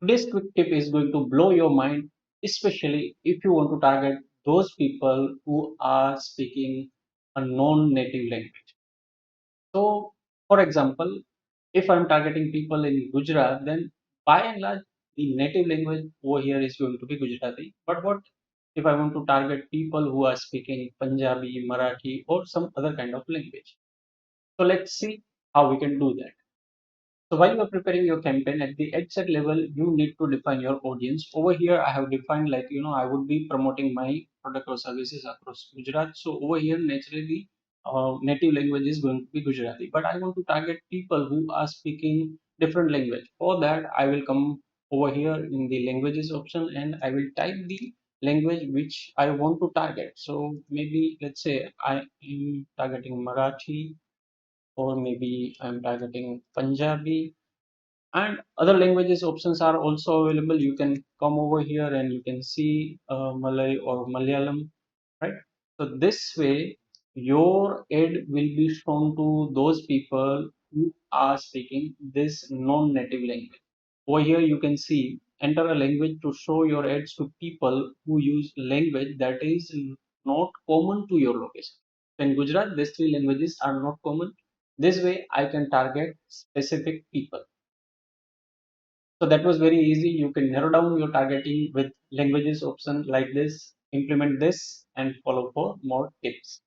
This quick tip is going to blow your mind, especially if you want to target those people who are speaking a non-native language. So, for example, if I'm targeting people in Gujarat, then by and large, the native language over here is going to be Gujarati. But what if I want to target people who are speaking Punjabi, Marathi, or some other kind of language? So let's see how we can do that. So while you are preparing your campaign at the ad set level, you need to define your audience. Over here, I have defined like, I would be promoting my product or services across Gujarat. So over here, naturally, native language is going to be Gujarati. But I want to target people who are speaking different language. For that, I will come over here in the languages option and I will type the language which I want to target. So maybe let's say I am targeting Marathi, or maybe I'm targeting Punjabi, and other languages options are also available. You can come over here and you can see Malay or Malayalam, right? So this way your ad will be shown to those people who are speaking this non-native language. Over here you can see enter a language to show your ads to people who use language that is not common to your location. So in Gujarat these three languages are not common. This way I can target specific people. So that was very easy. You can narrow down your targeting with languages option like this, implement this and follow for more tips.